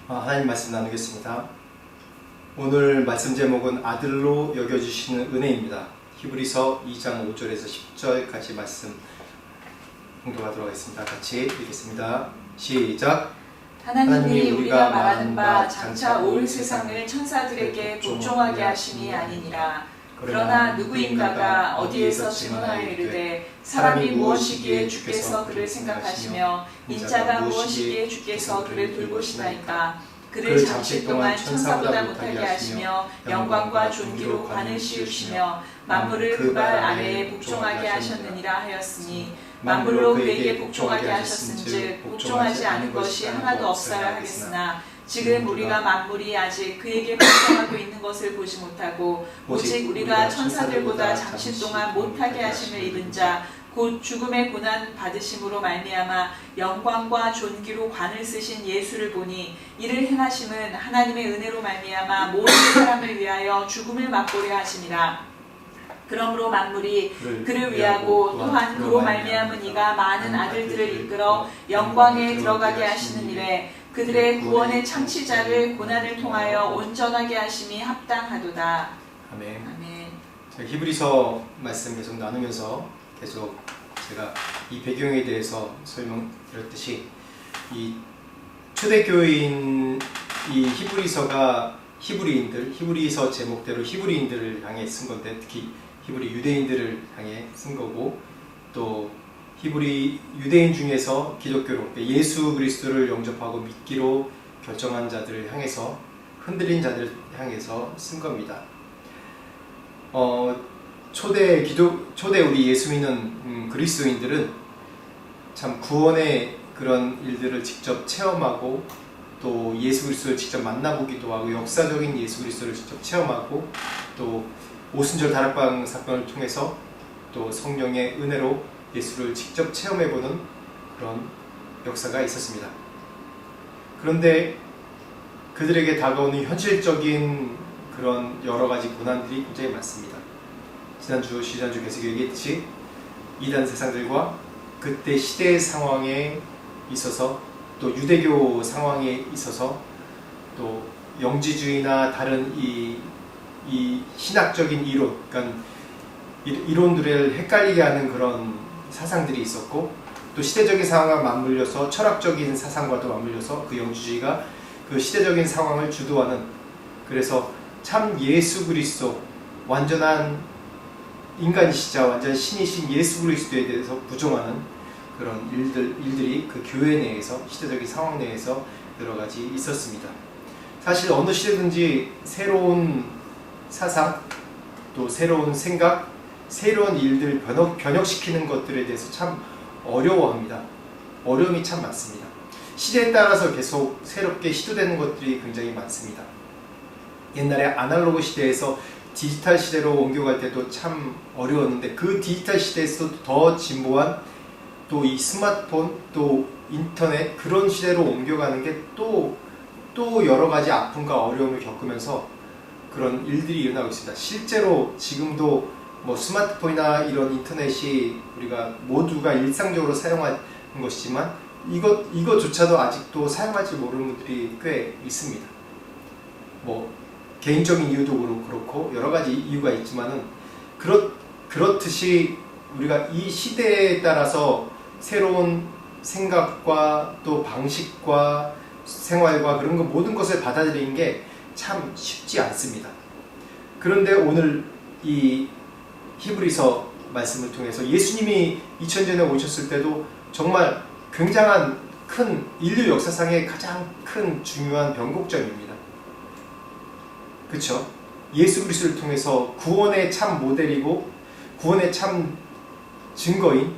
하나님 말씀 나누겠습니다. 오늘 말씀 제목은 아들로 여겨주시는 은혜입니다. 히브리서 2장 5절에서 10절까지 말씀 공독하도록 하겠습니다. 같이 읽겠습니다. 시작. 하나님이 우리가 말하는 바 장차 올 세상을 천사들에게 복종하게 하심이 아니니라. 그러나 누구인가가 어디에서 증언하여 이르되 사람이 무엇이기에 주께서 그를 생각하시며 인자가 무엇이기에 주께서 그를 돌보시나이까. 그를 잠시 동안 천사보다 못하게 하시며 영광과 존귀로 관을 씌우시며 만물을 그 발 아래에 복종하게 하셨느니라 하였으니 만물로 그에게 복종하게 하셨은즉 복종하지 않은 것이 하나도 없어야 하겠으나 지금 우리가 만물이 아직 그에게 복종하고 있는 것을 보지 못하고 오직 우리가 천사들보다 잠시 동안 못하게 하심을 입은 자 곧 죽음의 고난 받으심으로 말미암아 영광과 존귀로 관을 쓰신 예수를 보니 이를 행하심은 하나님의 은혜로 말미암아 모든 사람을 위하여 죽음을 맛보려 하심이라. 그러므로 만물이 그를 위하고 또한 그로 말미암은 이가 많은 아들들을 이끌어 영광에 들어가게 하시는 일에 그들의 구원의 창시자를 고난을 통하여 온전하게 하심이 합당하도다. 아멘. 아멘. 히브리서 말씀 계속 나누면서 계속 제가 이 배경에 대해서 설명드렸듯이 이 초대교회인 이 히브리서가 히브리서 제목대로 히브리인들을 향해 쓴 건데 특히 히브리 유대인들을 향해 쓴 거고 또 히브리 유대인 중에서 기독교로 예수 그리스도를 영접하고 믿기로 결정한 자들을 향해서 흔들린 자들을 향해서 쓴 겁니다. 초대 우리 예수 믿는 그리스도인들은 참 구원의 그런 일들을 직접 체험하고 또 예수 그리스도를 직접 만나보기도 하고 역사적인 예수 그리스도를 직접 체험하고 또 오순절 다락방 사건을 통해서 또 성령의 은혜로 예수를 직접 체험해보는 그런 역사가 있었습니다. 그런데 그들에게 다가오는 현실적인 그런 여러 가지 고난들이 굉장히 많습니다. 지난주 계속 얘기했듯이 이단 세상들과 그때 시대의 상황에 있어서 또 유대교 상황에 있어서 또 영지주의나 다른 이 신학적인 이론, 그러니까 이론들을 헷갈리게 하는 그런 사상들이 있었고 또 시대적인 상황과 맞물려서 철학적인 사상과도 맞물려서 그 영지주의가 그 시대적인 상황을 주도하는 그래서 참 예수 그리스도 완전한 인간이시자 완전 신이신 예수 그리스도에 대해서 부정하는 그런 일들이 그 교회 내에서 시대적인 상황 내에서 여러 가지 있었습니다. 사실 어느 시대든지 새로운 사상 또 새로운 생각 새로운 일들 변혁시키는 것들에 대해서 참 어려워합니다. 어려움이 참 많습니다. 시대에 따라서 계속 새롭게 시도되는 것들이 굉장히 많습니다. 옛날에 아날로그 시대에서 디지털 시대로 옮겨갈 때도 참 어려웠는데 그 디지털 시대에서 더 진보한 또 이 스마트폰 또 인터넷 그런 시대로 옮겨가는 게 또 여러 가지 아픔과 어려움을 겪으면서 그런 일들이 일어나고 있습니다. 실제로 지금도 뭐 스마트폰이나 이런 인터넷이 우리가 모두가 일상적으로 사용하는 것이지만 이것조차도 아직도 사용할지 모르는 분들이 꽤 있습니다. 뭐 개인적인 이유도 그렇고 여러 가지 이유가 있지만은 그렇듯이 우리가 이 시대에 따라서 새로운 생각과 또 방식과 생활과 그런 거 모든 것을 받아들이는 게 참 쉽지 않습니다. 그런데 오늘 이 히브리서 말씀을 통해서 예수님이 2000년에 오셨을 때도 정말 굉장한 큰 인류 역사상의 가장 큰 중요한 변곡점입니다. 그렇죠? 예수 그리스도를 통해서 구원의 참 모델이고 구원의 참 증거인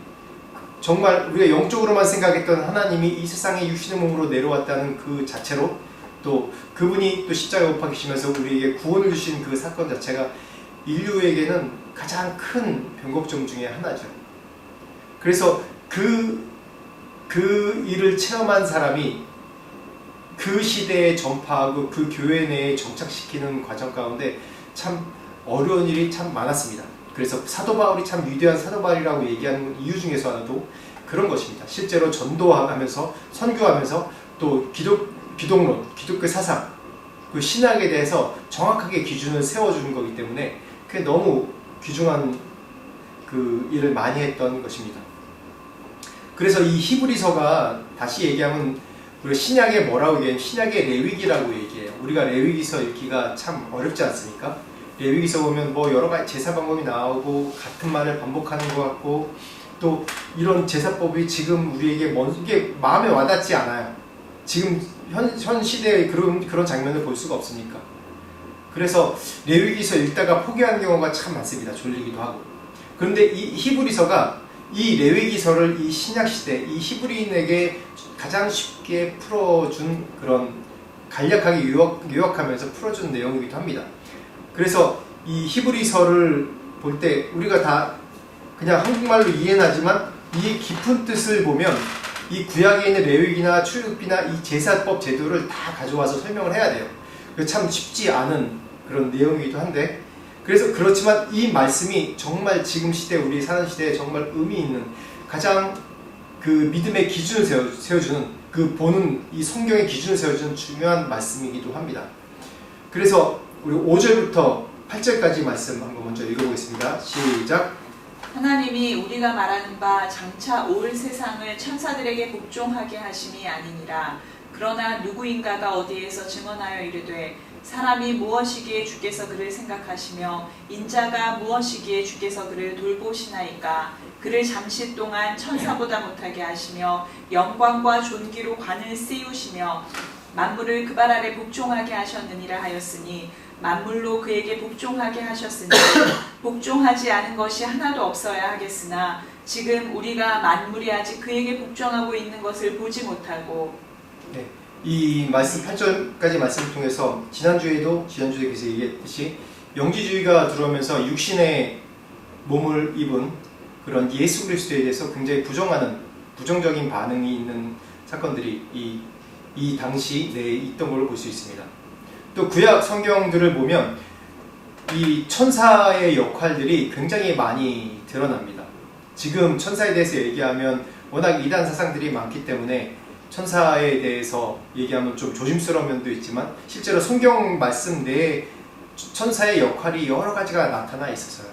정말 우리가 영적으로만 생각했던 하나님이 이 세상에 육신의 몸으로 내려왔다는 그 자체로 또 그분이 또 십자가에 못 박히시면서 우리에게 구원을 주신 그 사건 자체가 인류에게는 가장 큰 변곡점 중에 하나죠. 그래서 그 일을 체험한 사람이 그 시대에 전파하고 그 교회 내에 정착시키는 과정 가운데 참 어려운 일이 참 많았습니다. 그래서 사도 바울이 참 위대한 사도 바울이라고 얘기하는 이유 중에서 하나도 그런 것입니다. 실제로 전도하면서 선교하면서 또 비동론, 기독교 사상, 그 신학에 대해서 정확하게 기준을 세워주는 거기 때문에 그게 너무 귀중한 그 일을 많이 했던 것입니다. 그래서 이 히브리서가 다시 얘기하면 우리가 신약에 뭐라고 얘기해요? 신약의 레위기라고 얘기해요. 우리가 레위기서 읽기가 참 어렵지 않습니까? 레위기서 보면 뭐 여러 가지 제사 방법이 나오고 같은 말을 반복하는 것 같고 또 이런 제사법이 지금 우리에게 이게 마음에 와닿지 않아요. 지금 현 시대에 그런 장면을 볼 수가 없으니까. 그래서 레위기서 읽다가 포기하는 경우가 참 많습니다. 졸리기도 하고. 그런데 이 히브리서가 이 레위기서를 이 신약 시대 이 히브리인에게 가장 쉽게 풀어준 그런 간략하게 요약하면서 풀어준 내용이기도 합니다. 그래서 이 히브리서를 볼 때 우리가 다 그냥 한국말로 이해는 하지만 이 깊은 뜻을 보면 이 구약에 있는 레위기나 출애굽기나 이 제사법 제도를 다 가져와서 설명을 해야 돼요. 참 쉽지 않은 그런 내용이기도 한데 그래서 그렇지만 이 말씀이 정말 지금 시대 우리 사는 시대에 정말 의미 있는 가장 그 믿음의 기준을 세워주는 그 보는 이 성경의 기준을 세워주는 중요한 말씀이기도 합니다. 그래서 우리 5절부터 8절까지 말씀 한번 먼저 읽어보겠습니다. 시작. 하나님이 우리가 말하는 바 장차 올 세상을 천사들에게 복종하게 하심이 아니니라. 그러나 누구인가가 어디에서 증언하여 이르되 사람이 무엇이기에 주께서 그를 생각하시며 인자가 무엇이기에 주께서 그를 돌보시나이까. 그를 잠시 동안 천사보다 못하게 하시며 영광과 존귀로 관을 씌우시며 만물을 그 발 아래 복종하게 하셨느니라 하였으니 만물로 그에게 복종하게 하셨으니 복종하지 않은 것이 하나도 없어야 하겠으나 지금 우리가 만물이 아직 그에게 복종하고 있는 것을 보지 못하고. 네, 이 말씀 8절까지 말씀을 통해서 지난주에도 계속 얘기했듯이 영지주의가 들어오면서 육신의 몸을 입은 그런 예수 그리스도에 대해서 굉장히 부정적인 반응이 있는 사건들이 이 당시 내에 있던 걸로 볼 수 있습니다. 또 구약 성경들을 보면 이 천사의 역할들이 굉장히 많이 드러납니다. 지금 천사에 대해서 얘기하면 워낙 이단 사상들이 많기 때문에 천사에 대해서 얘기하면 좀 조심스러운 면도 있지만 실제로 성경 말씀 내에 천사의 역할이 여러 가지가 나타나 있었어요.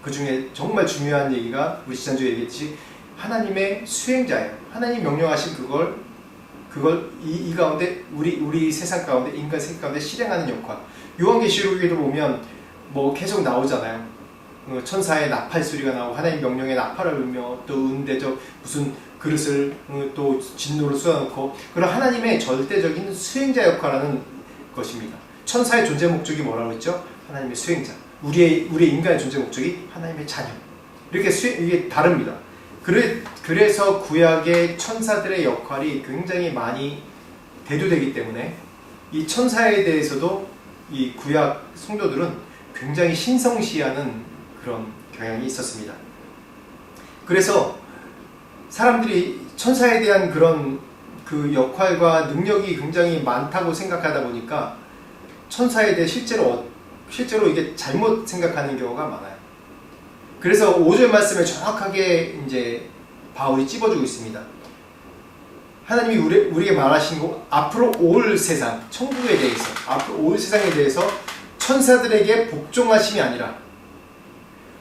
그 중에 정말 중요한 얘기가 우리 지난주에 얘기했듯이 하나님의 수행자예요. 하나님 명령하신 그걸 이 가운데 우리 세상 가운데 인간 세상 가운데 실행하는 역할. 요한계시록에도 보면 뭐 계속 나오잖아요. 천사의 나팔 소리가 나오고 하나님 명령에 나팔을 울며 또 은대적 무슨 그릇을 또 진노를 쏘아놓고 그런 하나님의 절대적인 수행자 역할하는 것입니다. 천사의 존재 목적이 뭐라고 했죠? 하나님의 수행자. 우리의 인간의 존재 목적이 하나님의 자녀. 이게 다릅니다. 그래서 구약의 천사들의 역할이 굉장히 많이 대두되기 때문에 이 천사에 대해서도 이 구약 성도들은 굉장히 신성시하는 그런 경향이 있었습니다. 그래서 사람들이 천사에 대한 그런 그 역할과 능력이 굉장히 많다고 생각하다 보니까 천사에 대해 실제로 이게 잘못 생각하는 경우가 많아요. 그래서 5절 말씀에 정확하게 이제 바울이 찝어주고 있습니다. 하나님이 우리에게 말하신 거 앞으로 올 세상, 천국에 대해서, 앞으로 올 세상에 대해서 천사들에게 복종하심이 아니라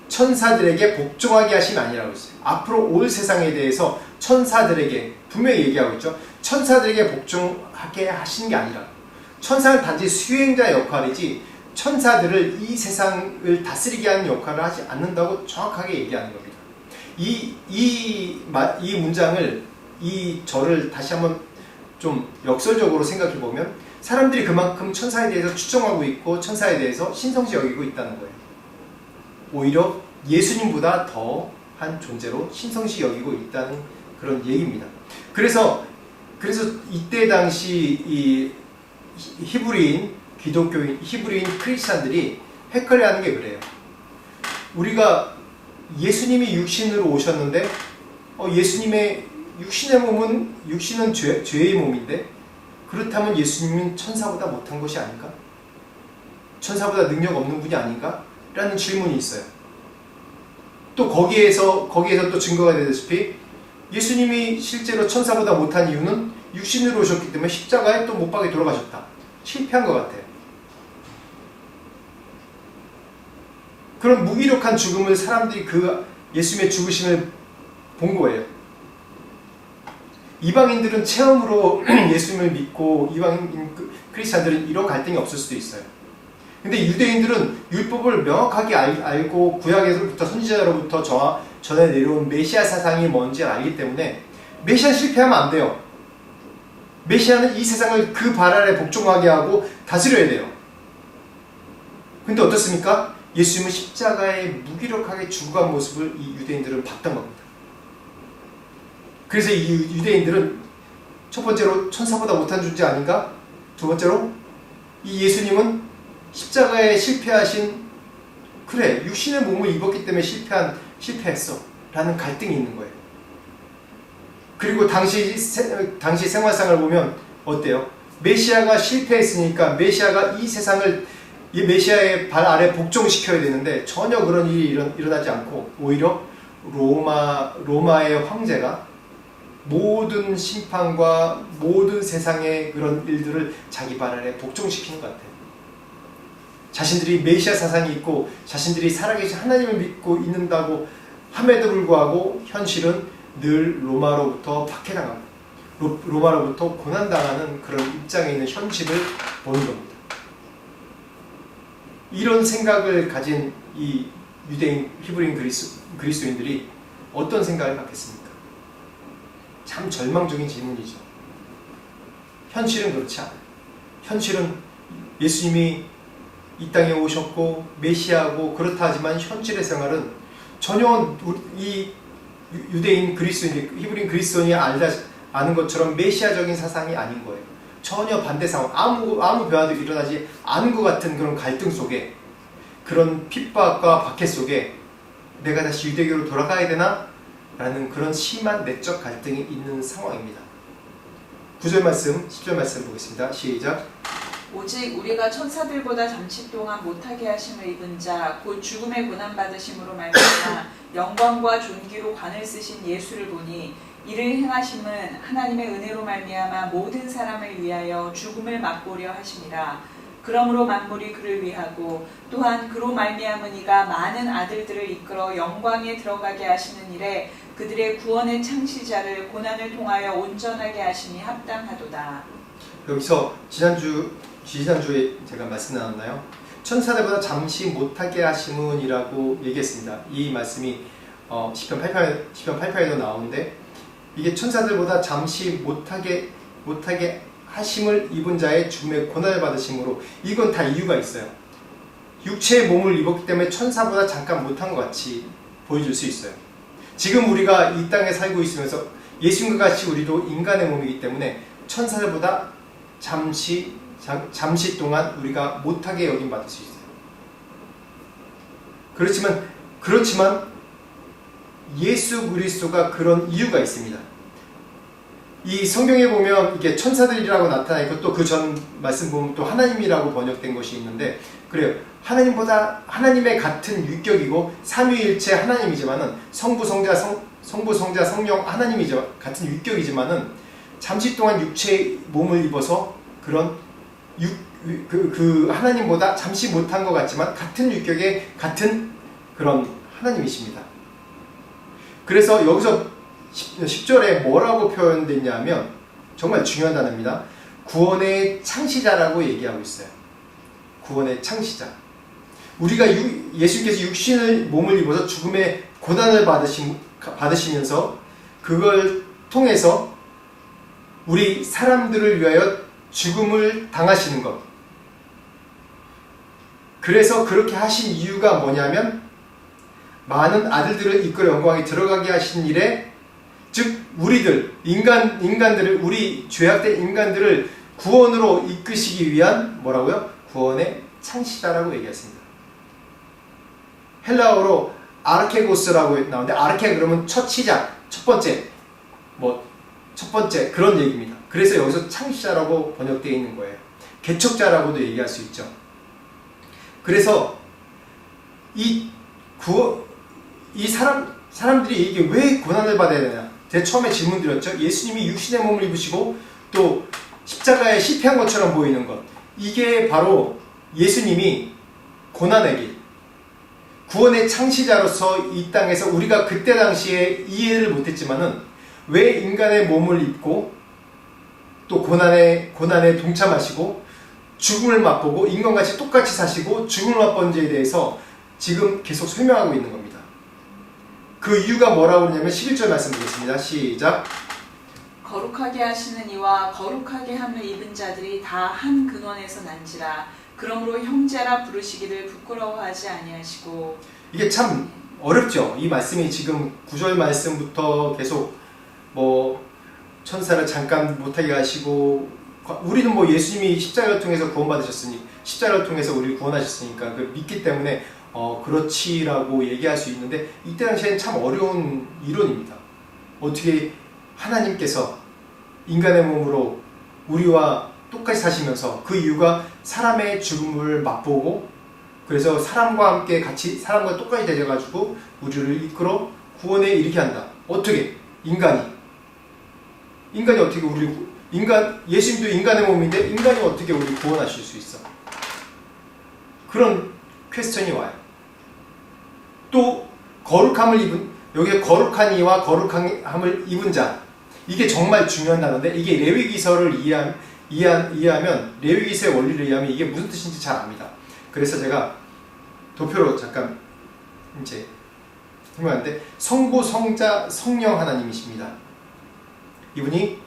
천사들에게 복종하게 하심이 아니라고 했어요. 앞으로 올 세상에 대해서 천사들에게 분명히 얘기하고 있죠. 천사들에게 복종하게 하신 게 아니라 천사는 단지 수행자 역할이지 천사들을 이 세상을 다스리게 하는 역할을 하지 않는다고 정확하게 얘기하는 겁니다. 이 문장을 이 절을 다시 한번 좀 역설적으로 생각해 보면 사람들이 그만큼 천사에 대해서 추정하고 있고 천사에 대해서 신성시 여기고 있다는 거예요. 오히려 예수님보다 더한 존재로 신성시 여기고 있다는 그런 얘기입니다. 그래서 이때 당시 이 히브리인 기독교인, 히브리인 크리스찬들이 헷갈려하는 게 그래요. 우리가 예수님이 육신으로 오셨는데 예수님의 육신은 죄의 몸인데 그렇다면 예수님은 천사보다 못한 것이 아닌가? 천사보다 능력 없는 분이 아닌가? 라는 질문이 있어요. 또 거기에서 또 증거가 되다시피 예수님이 실제로 천사보다 못한 이유는 육신으로 오셨기 때문에 십자가에 또 못 박에 돌아가셨다. 실패한 것 같아요. 그런 무기력한 죽음을 사람들이 그 예수님의 죽으심을 본 거예요. 이방인들은 체험으로 예수님을 믿고 이방인 크리스찬들은 이런 갈등이 없을 수도 있어요. 근데 유대인들은 율법을 명확하게 알고 구약에서부터 선지자로부터 전해 내려온 메시아 사상이 뭔지 알기 때문에 메시아 실패하면 안 돼요. 메시아는 이 세상을 그 발 아래 복종하게 하고 다스려야 돼요. 근데 어떻습니까? 예수님은 십자가에 무기력하게 죽어간 모습을 이 유대인들은 봤던 겁니다. 그래서 이 유대인들은 첫 번째로 천사보다 못한 존재 아닌가? 두 번째로 이 예수님은 십자가에 실패하신, 그래 육신의 몸을 입었기 때문에 실패했어 라는 갈등이 있는 거예요. 그리고 당시 생활상을 보면 어때요? 메시아가 실패했으니까 메시아가 이 세상을 이 메시아의 발 아래 복종시켜야 되는데 전혀 그런 일이 일어나지 않고 오히려 로마의 황제가 모든 심판과 모든 세상의 그런 일들을 자기 발 아래 복종시키는 것 같아요. 자신들이 메시아 사상이 있고 자신들이 살아계신 하나님을 믿고 있는다고 함에도 불구하고 현실은 늘 로마로부터 박해당하고 로마로부터 고난당하는 그런 입장에 있는 현실을 보는 겁니다. 이런 생각을 가진 이 유대인, 히브리인 그리스도인들이 어떤 생각을 갖겠습니까? 참 절망적인 질문이죠. 현실은 그렇지 않아요. 현실은 예수님이 이 땅에 오셨고 메시아고 그렇다 하지만 현실의 생활은 전혀 이 유대인 그리스도인, 히브리인 그리스도인이 아는 것처럼 메시아적인 사상이 아닌 거예요. 전혀 반대 상황, 아무 변화도 일어나지 않은 것 같은 그런 갈등 속에, 그런 핍박과 박해 속에 내가 다시 유대교로 돌아가야 되나? 라는 그런 심한 내적 갈등이 있는 상황입니다. 9절 말씀, 10절 말씀 보겠습니다. 시작. 오직 우리가 천사들보다 잠시 동안 못하게 하심을 입은 자 곧 죽음의 고난받으심으로 말미암아 영광과 존귀로 관을 쓰신 예수를 보니 이를 행하심은 하나님의 은혜로 말미암아 모든 사람을 위하여 죽음을 맛보려 하심이라. 그러므로 만물이 그를 위하고 또한 그로 말미암은 이가 많은 아들들을 이끌어 영광에 들어가게 하시는 일에 그들의 구원의 창시자를 고난을 통하여 온전하게 하심이 합당하도다. 여기서 지난주에 제가 말씀 나눴나요? 천사들보다 잠시 못하게 하심은 이라고 얘기했습니다. 이 말씀이 시편 88편에도 나오는데, 이게 천사들보다 잠시 못하게 하심을 입은 자의 죽음의 고난을 받으심으로, 이건 다 이유가 있어요. 육체의 몸을 입었기 때문에 천사보다 잠깐 못한 것 같이 보여줄 수 있어요. 지금 우리가 이 땅에 살고 있으면서 예수님과 같이 우리도 인간의 몸이기 때문에 천사들보다 잠시 동안 우리가 못하게 여김받을 수 있어요. 그렇지만 예수 그리스도가 그런 이유가 있습니다. 이 성경에 보면 이게 천사들이라고 나타나 있고 또 그 전 말씀 보면 또 하나님이라고 번역된 것이 있는데, 그래요. 하나님의 같은 유격이고 삼위일체 하나님이지만은 성부 성자 성령 하나님이죠. 같은 유격이지만은 잠시 동안 육체의 몸을 입어서 그런 그 하나님보다 잠시 못한 것 같지만 같은 유격의 같은 그런 하나님이십니다. 그래서 여기서 10절에 뭐라고 표현됐냐면 정말 중요한 단어입니다. 구원의 창시자라고 얘기하고 있어요. 구원의 창시자. 우리가 예수께서 육신의 몸을 입어서 죽음의 고난을 받으시면서 그걸 통해서 우리 사람들을 위하여 죽음을 당하시는 것. 그래서 그렇게 하신 이유가 뭐냐면 많은 아들들을 이끌어 영광에 들어가게 하신 일에, 즉 우리들 인간들을, 우리 죄악된 인간들을 구원으로 이끄시기 위한 뭐라고요? 구원의 창시자라고 얘기했습니다. 헬라어로 아르케고스라고 나오는데, 아르케 그러면 첫 시작, 첫 번째 그런 얘기입니다. 그래서 여기서 창시자라고 번역되어 있는 거예요. 개척자라고도 얘기할 수 있죠. 그래서 사람들이 이게 왜 고난을 받아야 되냐? 제가 처음에 질문 드렸죠. 예수님이 육신의 몸을 입으시고 또 십자가에 실패한 것처럼 보이는 것, 이게 바로 예수님이 고난의 길, 구원의 창시자로서 이 땅에서 우리가 그때 당시에 이해를 못했지만은 왜 인간의 몸을 입고 또 고난에 동참하시고 죽음을 맛보고 인간같이 똑같이 사시고 죽음을 맛본지에 대해서 지금 계속 설명하고 있는 겁니다. 그 이유가 뭐라고 그러냐면 11절 말씀 보겠습니다. 시작. 거룩하게 하시는 이와 거룩하게 함을 입은 자들이 다 한 근원에서 난지라. 그러므로 형제라 부르시기를 부끄러워하지 아니하시고. 이게 참 어렵죠. 이 말씀이 지금 9절 말씀부터 계속 뭐 천사를 잠깐 못하게 하시고, 우리는 뭐 예수님이 십자가를 통해서 구원받으셨으니 십자가를 통해서 우리를 구원하셨으니까 그 믿기 때문에 그렇지라고 얘기할 수 있는데, 이때 당시에는 참 어려운 이론입니다. 어떻게 하나님께서 인간의 몸으로 우리와 똑같이 사시면서, 그 이유가 사람의 죽음을 맛보고 그래서 사람과 함께 같이 사람과 똑같이 되셔가지고 우리를 이끌어 구원에 이르게 한다. 어떻게? 인간이 어떻게 예수님도 인간의 몸인데 인간이 어떻게 우리를 구원하실 수 있어? 그런 퀘스천이 와요. 또 거룩함을 입은, 여기에 거룩한 이와 거룩함을 입은 자, 이게 정말 중요한 단어인데, 이게 레위기서를 이해하면 레위기서의 원리를 이해하면 이게 무슨 뜻인지 잘 압니다. 그래서 제가 도표로 잠깐 이제 설명하는데, 성부, 성자, 성령 하나님이십니다. 이분이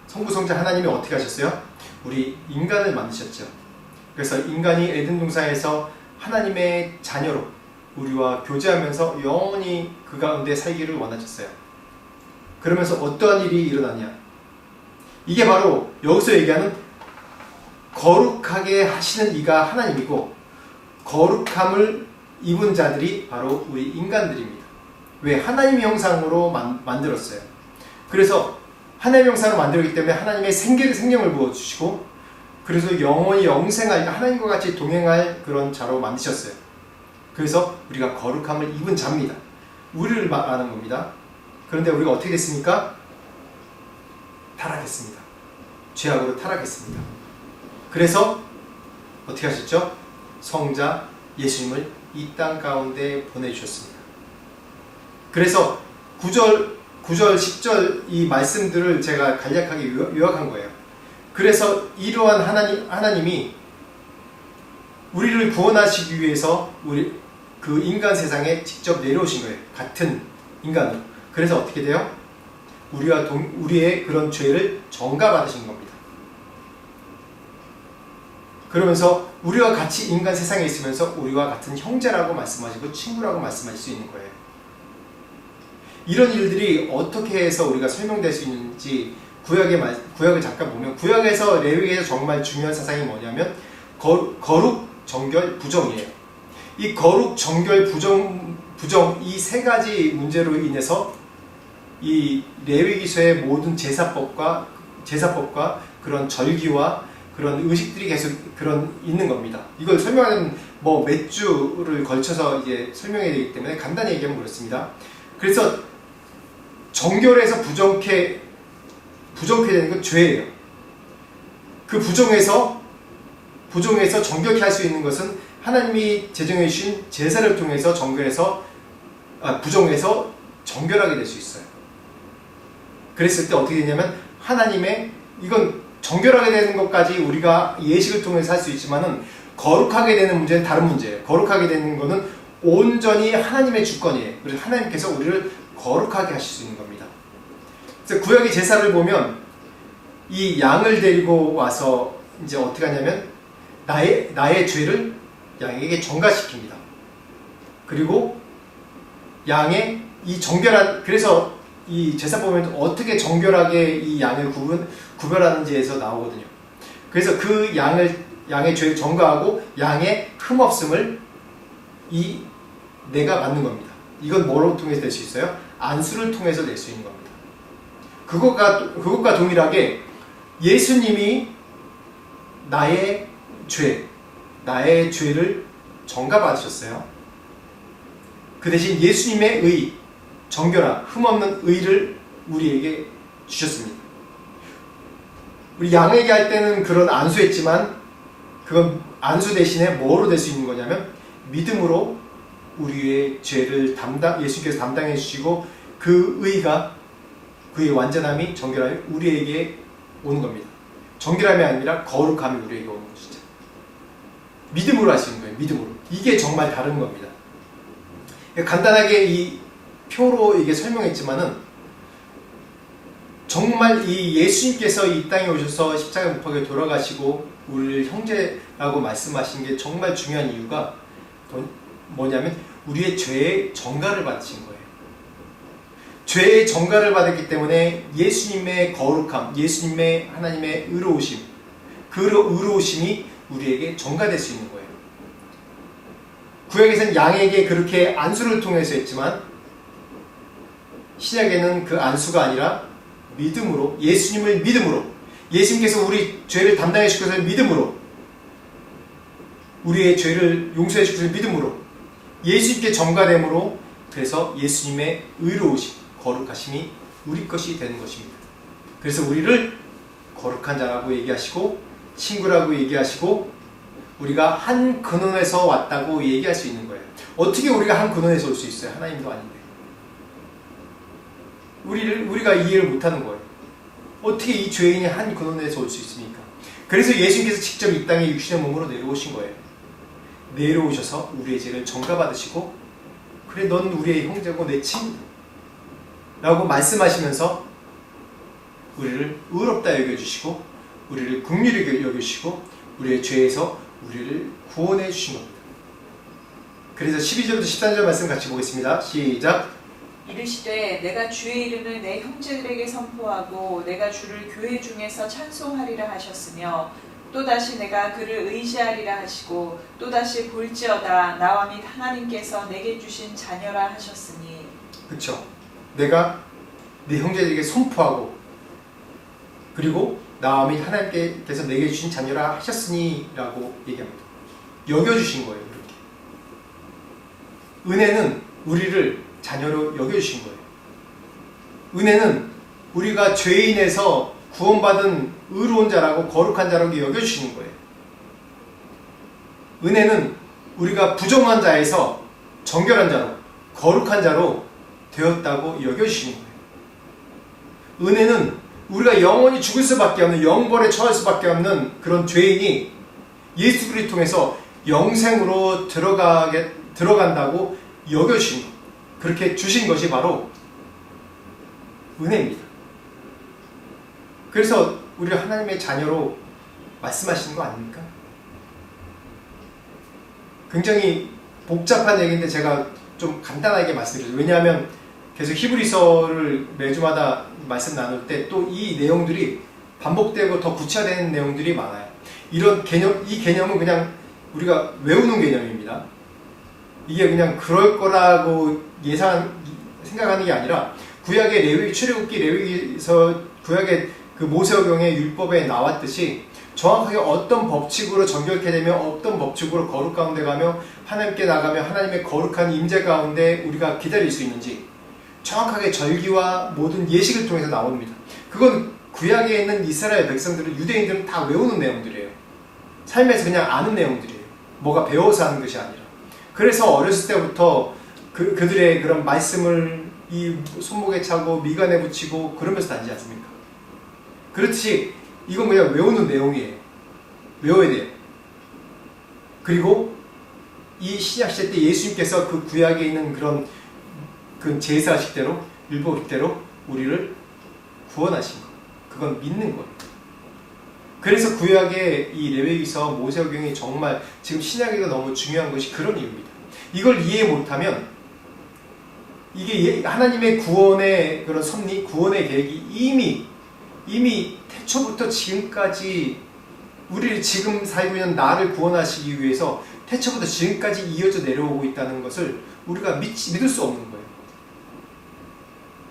성부, 성자 하나님이 어떻게 하셨어요? 우리 인간을 만드셨죠. 그래서 인간이 에덴 동산에서 하나님의 자녀로 우리와 교제하면서 영원히 그 가운데 살기를 원하셨어요. 그러면서 어떠한 일이 일어나냐? 이게 바로 여기서 얘기하는 거룩하게 하시는 이가 하나님이고, 거룩함을 입은 자들이 바로 우리 인간들입니다. 왜? 하나님의 형상으로 만들었어요. 그래서 하나님의 형상으로 만들었기 때문에 하나님의 생명을 부어주시고, 그래서 영원히 영생할, 하나님과 같이 동행할 그런 자로 만드셨어요. 그래서 우리가 거룩함을 입은 자입니다. 우리를 말하는 겁니다. 그런데 우리가 어떻게 됐습니까? 타락했습니다. 죄악으로 타락했습니다. 그래서 어떻게 하셨죠? 성자 예수님을 이 땅 가운데 보내주셨습니다. 그래서 9절, 10절 이 말씀들을 제가 간략하게 요약한 거예요. 그래서 이러한 하나님이 우리를 구원하시기 위해서 그 인간 세상에 직접 내려오신 거예요. 같은 인간으로. 그래서 어떻게 돼요? 우리의 그런 죄를 전가받으신 겁니다. 그러면서 우리와 같이 인간 세상에 있으면서 우리와 같은 형제라고 말씀하시고 친구라고 말씀하실 수 있는 거예요. 이런 일들이 어떻게 해서 우리가 설명될 수 있는지 구약을 잠깐 보면, 구약에서 레위기에서 정말 중요한 사상이 뭐냐면 거룩, 정결, 부정이에요. 이 거룩, 정결, 부정 이 세 가지 문제로 인해서 이 레위기서의 모든 제사법과 그런 절기와 그런 의식들이 계속 있는 겁니다. 이걸 설명하는 몇 주를 걸쳐서 이제 설명해야 되기 때문에 간단히 얘기하면 그렇습니다. 그래서 정결에서 부정케 되는 건 죄예요. 그 부정에서 정결케 할 수 있는 것은 하나님이 제정해 주신 제사를 통해서 부정에서 정결하게 될 수 있어요. 그랬을 때 어떻게 되냐면, 이건 정결하게 되는 것까지 우리가 예식을 통해서 할 수 있지만은, 거룩하게 되는 문제는 다른 문제예요. 거룩하게 되는 것은 온전히 하나님의 주권이에요. 그래서 하나님께서 우리를 거룩하게 하실 수 있는 겁니다. 그래서 구약의 제사를 보면 이 양을 데리고 와서 이제 어떻게 하냐면 나의 죄를 양에게 전가시킵니다. 그리고 양의 이 정결한, 그래서 이 제사 보면 어떻게 정결하게 이 양을 구별하는지에서 나오거든요. 그래서 그 양의 죄를 전가하고 양의 흠없음을 내가 받는 겁니다. 이건 뭐로 통해서 낼 수 있어요? 안수를 통해서 낼 수 있는 겁니다. 그것과 동일하게 예수님이 나의 죄를 전가받으셨어요. 그 대신 예수님의 의, 정결한 흠없는 의를 우리에게 주셨습니다. 우리 양에게 할 때는 그런 안수했지만 그건 안수 대신에 뭐로 될 수 있는 거냐면 믿음으로 우리의 죄를 예수께서 담당해 주시고 그 의가 그의 완전함이 정결함이 우리에게 오는 겁니다. 정결함이 아니라 거룩함이 우리에게 오는 것이죠. 믿음으로 하시는 거예요. 믿음으로. 이게 정말 다른 겁니다. 간단하게 이 표로 이게 설명했지만은 정말 이 예수님께서 이 땅에 오셔서 십자가 못 박에 돌아가시고 우리를 형제라고 말씀하신 게 정말 중요한 이유가 뭐냐면 우리의 죄의 정가를 받으신 거예요. 죄의 정가를 받았기 때문에 예수님의 거룩함, 예수님의 하나님의 의로우심, 그 의로우심이 우리에게 정가될 수 있는 거예요. 구약에서는 양에게 그렇게 안수를 통해서 했지만 신약에는 그 안수가 아니라 믿음으로, 예수님을 믿음으로, 예수님께서 우리 죄를 담당해 주셔서 믿음으로, 우리의 죄를 용서해 주셔서 믿음으로, 예수님께 정가됨으로, 그래서 예수님의 의로우심, 거룩하심이 우리 것이 되는 것입니다. 그래서 우리를 거룩한 자라고 얘기하시고 친구라고 얘기하시고 우리가 한 근원에서 왔다고 얘기할 수 있는 거예요. 어떻게 우리가 한 근원에서 올 수 있어요? 하나님도 아닌데. 우리가 이해를 못하는 거예요. 어떻게 이 죄인이 한 근원에서 올 수 있습니까? 그래서 예수님께서 직접 이 땅에 육신의 몸으로 내려오신 거예요. 내려오셔서 우리의 죄를 정가받으시고 그래 넌 우리의 형제고 내 친구 라고 말씀하시면서 우리를 의롭다 여겨주시고 우리를 긍휼히 여겨주시고 우리의 죄에서 우리를 구원해 주신 겁니다. 그래서 12절부터 13절 말씀 같이 보겠습니다. 시작. 이르시되 내가 주의 이름을 내 형제들에게 선포하고 내가 주를 교회 중에서 찬송하리라 하셨으며 또다시 내가 그를 의지하리라 하시고 또다시 볼지어다 나와 및 하나님께서 내게 주신 자녀라 하셨으니. 그렇죠. 내가 네 형제들에게 선포하고 그리고 나와 및 하나님께서 내게 주신 자녀라 하셨으니 라고 얘기합니다. 여겨주신 거예요. 이렇게. 은혜는 우리를 자녀로 여겨주신 거예요. 은혜는 우리가 죄인에서 구원받은 의로운 자라고 거룩한 자라고 여겨주시는 거예요. 은혜는 우리가 부정한 자에서 정결한 자로 거룩한 자로 되었다고 여겨주시는 거예요. 은혜는 우리가 영원히 죽을 수밖에 없는 영벌에 처할 수밖에 없는 그런 죄인이 예수 그리스도를 통해서 영생으로 들어간다고 여겨주신 것. 그렇게 주신 것이 바로 은혜입니다. 그래서 우리가 하나님의 자녀로 말씀하시는 거 아닙니까? 굉장히 복잡한 얘기인데 제가 좀 간단하게 말씀드려요. 왜냐하면 계속 히브리서를 매주마다 말씀 나눌 때 또 이 내용들이 반복되고 더 구체화되는 내용들이 많아요. 이 개념은 그냥 우리가 외우는 개념입니다. 이게 그냥 그럴 거라고 생각하는 게 아니라 구약의 출애굽기 레위기서 구약의 그 모세오경의 율법에 나왔듯이 정확하게 어떤 법칙으로 정결케 되며 어떤 법칙으로 거룩 가운데 가며 하나님께 나가며 하나님의 거룩한 임재 가운데 우리가 기다릴 수 있는지 정확하게 절기와 모든 예식을 통해서 나옵니다. 그건 구약에 있는 이스라엘 백성들은 유대인들은 다 외우는 내용들이에요. 삶에서 그냥 아는 내용들이에요. 뭐가 배워서 하는 것이 아니라. 그래서 어렸을 때부터 그들의 그런 말씀을 이 손목에 차고 미간에 붙이고 그러면서 다니지 않습니까? 그렇듯이 이건 그냥 외우는 내용이에요. 외워야 돼요. 그리고 이 신약시대 때 예수님께서 그 구약에 있는 그런 그 제사식대로 율법식대로 우리를 구원하신 것. 그건 믿는 거예요. 그래서 구약의 이 레위기서 모세오경이 정말 지금 신약에도 너무 중요한 것이 그런 이유입니다. 이걸 이해 못하면 이게 하나님의 구원의 그런 섭리, 구원의 계획이 이미 태초부터 지금까지 우리를 지금 살고 있는 나를 구원하시기 위해서 태초부터 지금까지 이어져 내려오고 있다는 것을 우리가 믿을 수 없는 거예요.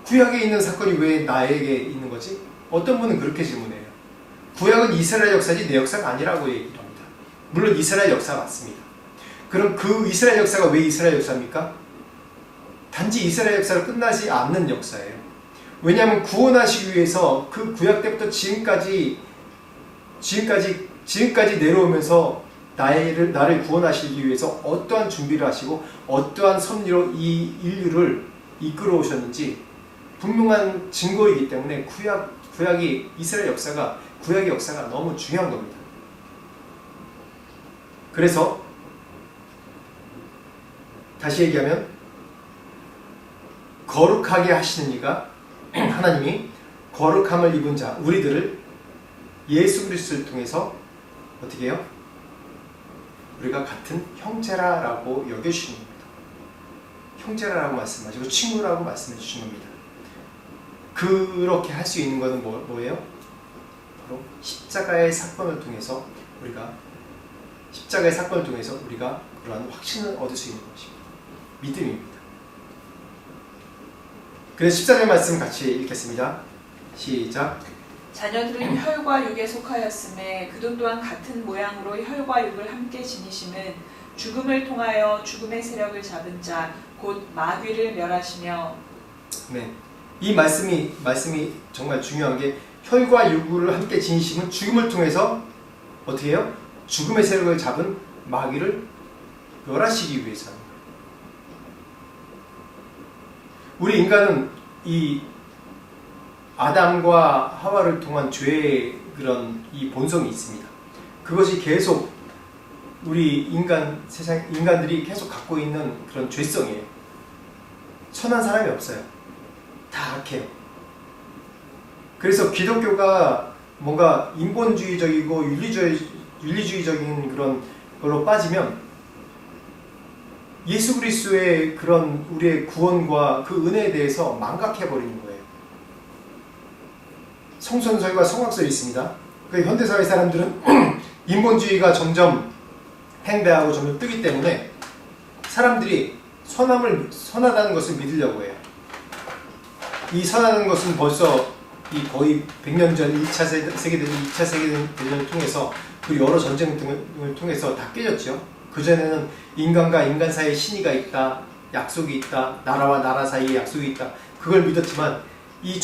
구약에 있는 사건이 왜 나에게 있는 거지? 어떤 분은 그렇게 질문해요. 구약은 이스라엘 역사지 내 역사가 아니라고 얘기를 합니다. 물론 이스라엘 역사 맞습니다. 그럼 그 이스라엘 역사가 왜 이스라엘 역사입니까? 단지 이스라엘 역사로 끝나지 않는 역사예요. 왜냐하면 구원하시기 위해서 그 구약 때부터 지금까지 지금까지 내려오면서 나를 구원하시기 위해서 어떠한 준비를 하시고 어떠한 섭리로 이 인류를 이끌어 오셨는지 분명한 증거이기 때문에 구약의 역사가 너무 중요한 겁니다. 그래서 다시 얘기하면 거룩하게 하시는 이가 하나님이 거룩함을 입은 자 우리들을 예수 그리스도를 통해서 어떻게 해요? 우리가 같은 형제라고 여겨주시는 겁니다. 형제라고 말씀하시고 친구라고 말씀해 주시는 겁니다. 그렇게 할 수 있는 것은 뭐예요? 바로 십자가의 사건을 통해서 우리가 그러한 확신을 얻을 수 있는 것입니다. 믿음입니다. 그래서 14절 말씀 같이 읽겠습니다. 시작. 자녀들은 혈과 육에 속하였음에 그도 또한 같은 모양으로 혈과 육을 함께 지니심은 죽음을 통하여 죽음의 세력을 잡은 자 곧 마귀를 멸하시며. 네, 이 말씀이 정말 중요한 게 혈과 육을 함께 지니심은 죽음을 통해서 어떻게 해요? 죽음의 세력을 잡은 마귀를 멸하시기 위해서입니다. 우리 인간은 이 아담과 하와를 통한 죄의 그런 이 본성이 있습니다. 그것이 계속 우리 인간들이 계속 갖고 있는 그런 죄성이에요. 선한 사람이 없어요. 다 악해요. 그래서 기독교가 뭔가 인본주의적이고 윤리주의적인 그런 걸로 빠지면 예수 그리스도의 그런 우리의 구원과 그 은혜에 대해서 망각해버리는 거예요. 성선설과 성악설이 있습니다. 그 현대사회 사람들은 인본주의가 점점 팽배하고 점점 뜨기 때문에 사람들이 선하다는 것을 믿으려고 해요. 이 선하다는 것은 벌써 거의 100년 전 1차 세계대전, 2차 세계대전을 통해서 그 여러 전쟁을 통해서 다 깨졌죠. 그전에는 인간과 인간 사이에 신의가 있다, 약속이 있다, 나라와 나라 사이에 약속이 있다. 그걸 믿었지만 이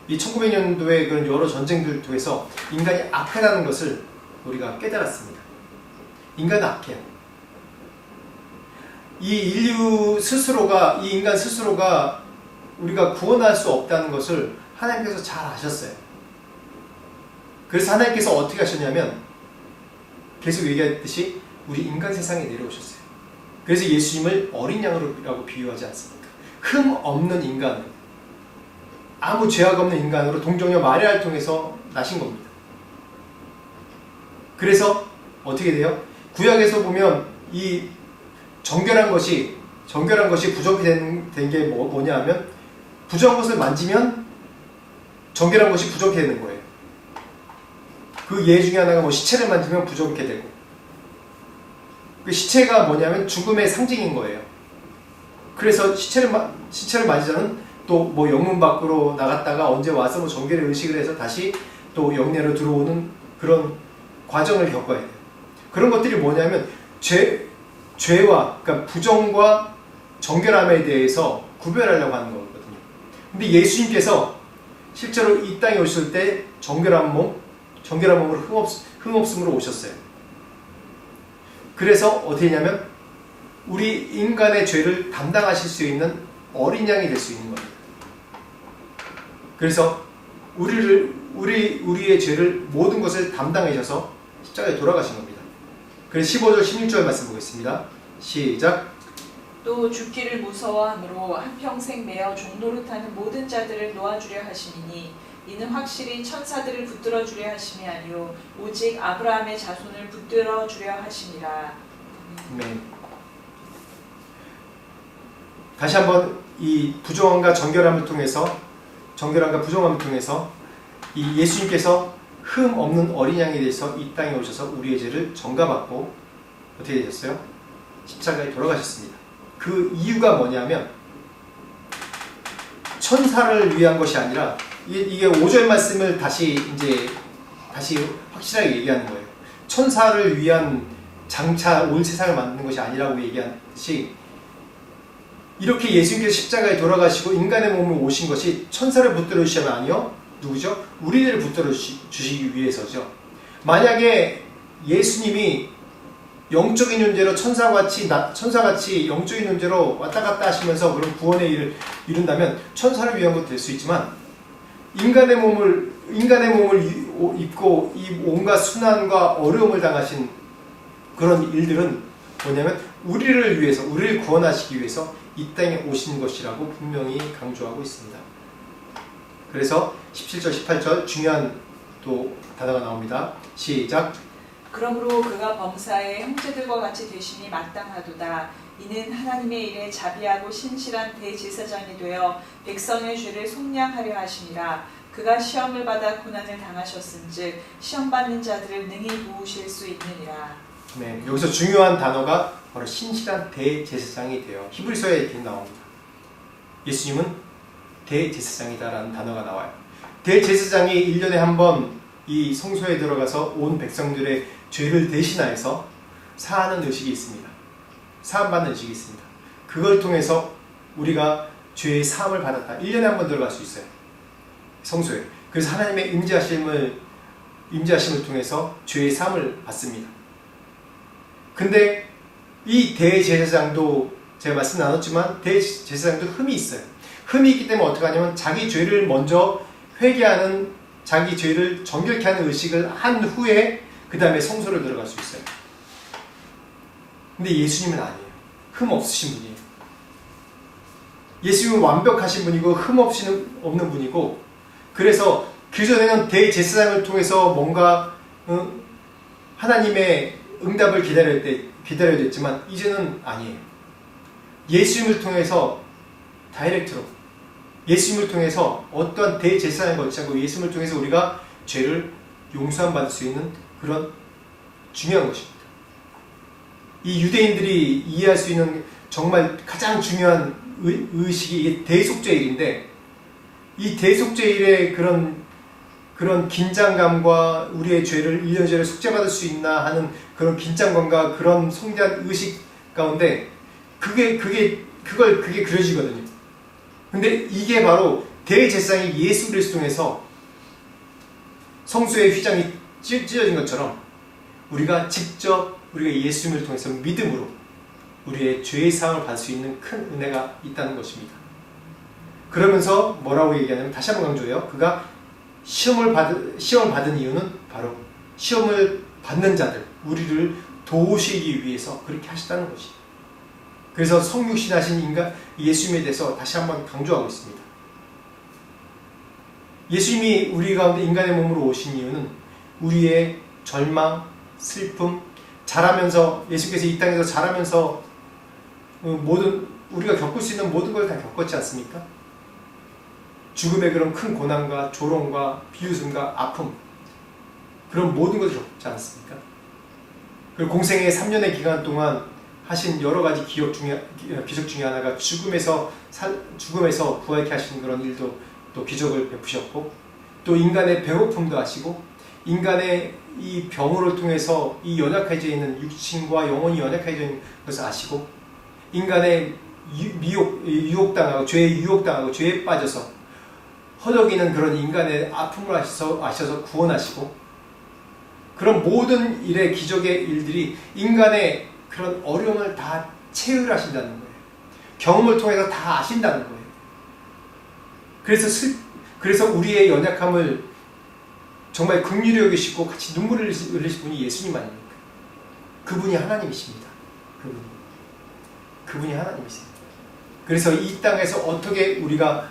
1900년도에 그런 여러 전쟁들을 통해서 인간이 악하다는 것을 우리가 깨달았습니다. 인간은 악해요. 이 인간 스스로가 우리가 구원할 수 없다는 것을 하나님께서 잘 아셨어요. 그래서 하나님께서 어떻게 하셨냐면 계속 얘기했듯이 우리 인간 세상에 내려오셨어요. 그래서 예수님을 어린 양으로라고 비유하지 않습니까? 흠 없는 인간, 아무 죄악 없는 인간으로 동정녀 마리아를 통해서 나신 겁니다. 그래서 어떻게 돼요? 구약에서 보면 이 정결한 것이 부족히 된 게 뭐냐 하면 부정한 것을 만지면 정결한 것이 부족해 되는 거예요. 그 예 중에 하나가 시체를 만지면 부족해 되고, 그 시체가 뭐냐면 죽음의 상징인 거예요. 그래서 시체를 만지자는 또 영문 밖으로 나갔다가 언제 와서 정결의 의식을 해서 다시 또 영내로 들어오는 그런 과정을 겪어야 돼요. 그런 것들이 뭐냐면 죄와, 그러니까 부정과 정결함에 대해서 구별하려고 하는 거거든요. 근데 예수님께서 실제로 이 땅에 오실 때 정결한 몸으로 흠없음으로 오셨어요. 그래서 어떻게 했냐면 우리 인간의 죄를 담당하실 수 있는 어린 양이 될 수 있는 겁니다. 그래서 우리의 죄를 모든 것을 담당하셔서 십자가에 돌아가신 겁니다. 그래서 15절 16절 말씀 보겠습니다. 시작. 또 죽기를 무서워함으로 한평생 매어 종노릇하는 모든 자들을 놓아주려 하심이니 이는 확실히 천사들을 붙들어 주려 하심이 아니요 오직 아브라함의 자손을 붙들어 주려 하심이라. 네. 다시 한번 이 부정함과 정결함을 통해서 이 예수님께서 흠 없는 어린 양에 대해서 이 땅에 오셔서 우리의 죄를 전가받고 어떻게 되셨어요? 십자가에 돌아가셨습니다. 그 이유가 뭐냐면 천사를 위한 것이 아니라 이게 5절 말씀을 다시 확실하게 얘기하는 거예요. 천사를 위한 장차 온 세상을 만드는 것이 아니라고 얘기하듯이 이렇게 예수님께서 십자가에 돌아가시고 인간의 몸을 오신 것이 천사를 붙들어 주시면 아니요 누구죠? 우리를 붙들어 주시기 위해서죠. 만약에 예수님이 영적인 존재로 천사같이 영적인 존재로 왔다 갔다 하시면서 그런 구원의 일을 이룬다면 천사를 위한 것도 될 수 있지만 인간의 몸을 입고 이 온갖 순환과 어려움을 당하신 그런 일들은 뭐냐면 우리를 위해서, 우리를 구원하시기 위해서 이 땅에 오신 것이라고 분명히 강조하고 있습니다. 그래서 17절, 18절 중요한 또 단어가 나옵니다. 시작. 그러므로 그가 범사에 형제들과 같이 되심이 마땅하도다. 이는 하나님의 일에 자비하고 신실한 대제사장이 되어 백성의 죄를 속량하려 하심이라. 그가 시험을 받아 고난을 당하셨은즉 시험 받는 자들을 능히 도우실 수 있느니라. 네, 여기서 중요한 단어가 바로 신실한 대제사장이 되어 히브리서에 이렇게 나옵니다. 예수님은 대제사장이다라는 단어가 나와요. 대제사장이 1년에 한 번 이 성소에 들어가서 온 백성들의 죄를 대신하여서 사하는 의식이 있습니다. 사함받는 의식이 있습니다. 그걸 통해서 우리가 죄의 사함을 받았다. 1년에 한 번 들어갈 수 있어요. 성소에. 그래서 하나님의 임재하심을 통해서 죄의 사함을 받습니다. 근데 이 대제사장도 제가 말씀 나눴지만 대제사장도 흠이 있어요. 흠이 있기 때문에 어떻게 하냐면 자기 죄를 먼저 회개하는, 자기 죄를 정결케 하는 의식을 한 후에 그 다음에 성소를 들어갈 수 있어요. 근데 예수님은 아니에요. 흠 없으신 분이에요. 예수님은 완벽하신 분이고 흠 없는 분이고, 그래서 그전에는 대제사장을 통해서 뭔가 하나님의 응답을 기다려야 됐지만 이제는 아니에요. 예수님을 통해서 다이렉트로, 예수님을 통해서 어떠한 대제사장을 거치지 않고 예수님을 통해서 우리가 죄를 용서함 받을 수 있는 그런 중요한 것입니다. 이 유대인들이 이해할 수 있는 정말 가장 중요한 의식이 대속죄일인데, 이 대속죄일의 그런 긴장감과 우리의 죄를 1년 죄를 속죄받을 수 있나 하는 그런 긴장감과 그런 성대한 의식 가운데 그게 그려지거든요. 근데 이게 바로 대제사장이 예수 그리스도 통해서 성소의 휘장이 찢어진 것처럼 우리가 직접 우리가 예수님을 통해서 믿음으로 우리의 죄의 사함을 받을 수 있는 큰 은혜가 있다는 것입니다. 그러면서 뭐라고 얘기하냐면, 다시 한번 강조해요. 그가 시험을 받은 이유는 바로 시험을 받는 자들, 우리를 도우시기 위해서 그렇게 하셨다는 것이에요. 그래서 성육신하신 인간 예수님에 대해서 다시 한번 강조하고 있습니다. 예수님이 우리 가운데 인간의 몸으로 오신 이유는 우리의 절망, 슬픔, 자라면서, 예수께서 이 땅에서 자라면서 우리가 겪을 수 있는 모든 걸 다 겪었지 않습니까? 죽음의 그런 큰 고난과 조롱과 비웃음과 아픔, 그런 모든 것을 겪지 않습니까? 그리고 공생의 3년의 기간 동안 하신 여러 가지 기적 중에 하나가 죽음에서 부활케 하시는 그런 일도 또 기적을 베푸셨고, 또 인간의 배고픔도 하시고, 인간의 이 병으로 통해서 이 연약해져 있는 육신과 영혼이 연약해져 있는 것을 아시고, 인간의 유혹당하고 죄에 유혹당하고 죄에 빠져서 허덕이는 그런 인간의 아픔을 아셔서 구원하시고, 그런 모든 일의 기적의 일들이 인간의 그런 어려움을 다 체휼하신다는 거예요. 경험을 통해서 다 아신다는 거예요. 그래서 우리의 연약함을 정말 긍휼히 여기시고 같이 눈물을 흘리신 분이 예수님 아닙니까? 그분이 하나님이십니다. 그분이 하나님이십니다. 그래서 이 땅에서 어떻게 우리가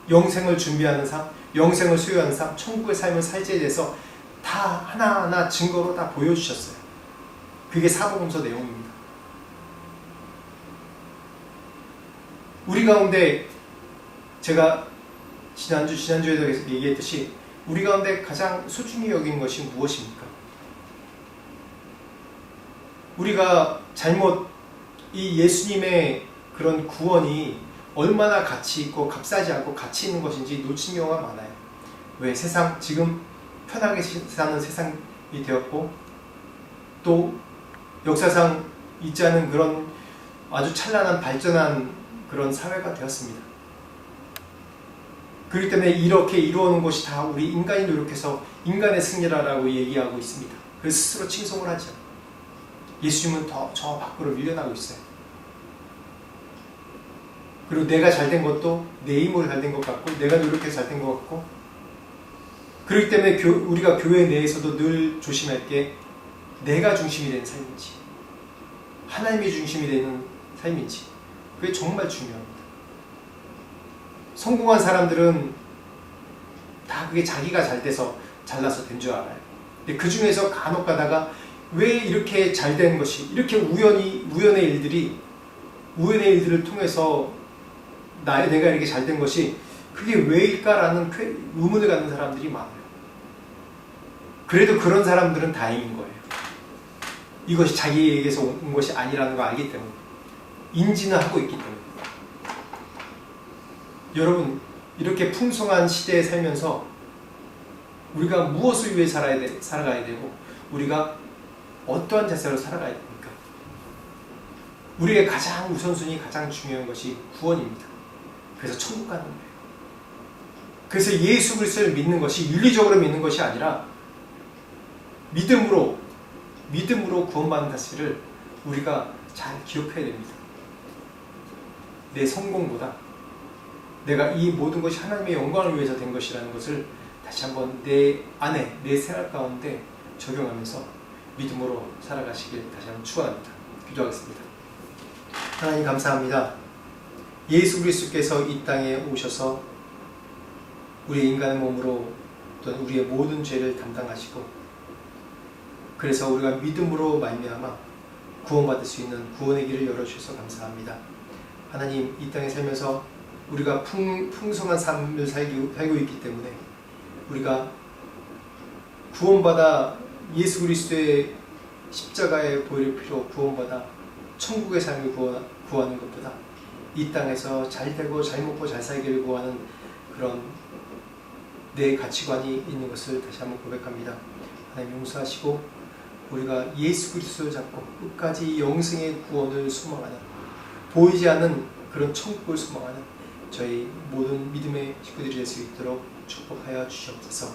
영생을 준비하는 삶, 영생을 소유하는 삶, 천국의 삶을 살지에 대해서 다 하나하나 증거로 다 보여주셨어요. 그게 사복음서 내용입니다. 우리 가운데, 제가 지난주에도 얘기했듯이 우리 가운데 가장 소중히 여긴 것이 무엇입니까? 우리가 이 예수님의 그런 구원이 얼마나 가치 있고 값싸지 않고 가치 있는 것인지 놓친 경우가 많아요. 왜? 지금 편하게 사는 세상이 되었고, 또 역사상 있지 않은 그런 아주 찬란한 발전한 그런 사회가 되었습니다. 그렇기 때문에 이렇게 이루어오는 것이 다 우리 인간이 노력해서 인간의 승리라고 얘기하고 있습니다. 그래서 스스로 칭송을 하죠. 예수님은 더 저 밖으로 밀려나고 있어요. 그리고 내가 잘된 것도 내 힘으로 잘된 것 같고 내가 노력해서 잘된 것 같고, 그렇기 때문에 우리가 교회 내에서도 늘 조심할 게 내가 중심이 되는 삶인지 하나님이 중심이 되는 삶인지, 그게 정말 중요합니다. 성공한 사람들은 다 그게 자기가 잘 돼서 잘나서 된 줄 알아요. 근데 그 중에서 간혹 가다가 왜 이렇게 잘된 것이, 이렇게 우연의 일들을 통해서 내가 이렇게 잘된 것이 그게 왜일까라는 의문을 갖는 사람들이 많아요. 그래도 그런 사람들은 다행인 거예요. 이것이 자기에게서 온 것이 아니라는 걸 알기 때문에, 인지는 하고 있기 때문에. 여러분, 이렇게 풍성한 시대에 살면서 우리가 무엇을 위해 살아가야 되고 우리가 어떠한 자세로 살아가야 됩니까? 우리의 가장 우선순위, 가장 중요한 것이 구원입니다. 그래서 천국 가는 거예요. 그래서 예수 그리스도를 믿는 것이 윤리적으로 믿는 것이 아니라 믿음으로 구원받는 사실을 우리가 잘 기억해야 됩니다. 내 성공보다 내가 이 모든 것이 하나님의 영광을 위해서 된 것이라는 것을 다시 한번 내 안에, 내 생활 가운데 적용하면서 믿음으로 살아가시길 다시 한번 축원합니다. 기도하겠습니다. 하나님 감사합니다. 예수 그리스도께서 이 땅에 오셔서 우리 인간의 몸으로 또는 우리의 모든 죄를 담당하시고, 그래서 우리가 믿음으로 말미암아 구원받을 수 있는 구원의 길을 열어주셔서 감사합니다. 하나님, 이 땅에 살면서 우리가 풍성한 삶을 살고 있기 때문에 우리가 구원받아 예수 그리스도의 십자가의 보혈의 피로 구원받아 천국의 삶을 구하는 것보다 이 땅에서 잘 되고 잘 먹고 잘 살기를 구하는 그런 내 가치관이 있는 것을 다시 한번 고백합니다. 하나님 용서하시고 우리가 예수 그리스도를 잡고 끝까지 영생의 구원을 소망하는, 보이지 않는 그런 천국을 소망하는 저희 모든 믿음의 식구들이 될 수 있도록 축복하여 주시옵소서.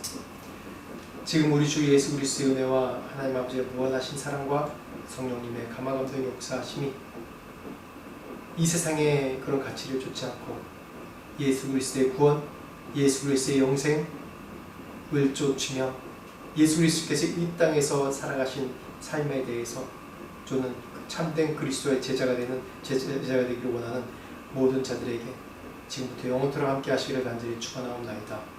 지금 우리 주 예수 그리스도의 은혜와 하나님 아버지의 무한하신 사랑과 성령님의 감화감동의 역사하심이 이 세상의 그런 가치를 좇지 않고 예수 그리스도의 구원, 예수 그리스도의 영생을 좇으며 예수 그리스도께서 이 땅에서 살아가신 삶에 대해서 저는 참된 그리스도의 제자가 되기를 원하는 모든 자들에게 지금부터 영원토록 함께 하시기를 간절히 축원하옵나이다.